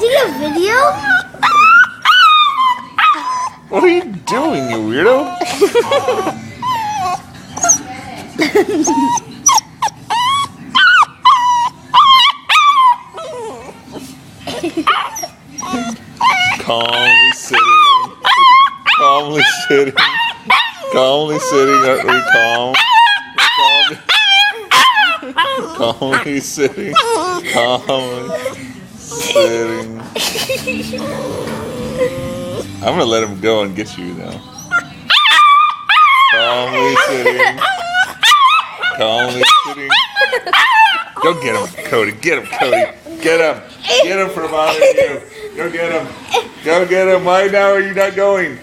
taking a video? What are you doing, you weirdo? Calmly sitting. Calmly sitting. Calmly sitting. Are we calm? Calmly sitting. Calmly sitting. I'm gonna let him go and get you now. Calmly sitting. Calmly sitting. Go get him, Cody. Get him, Cody. Get him. Get him from out of you. Go get him. Go get him. Why now are you not going?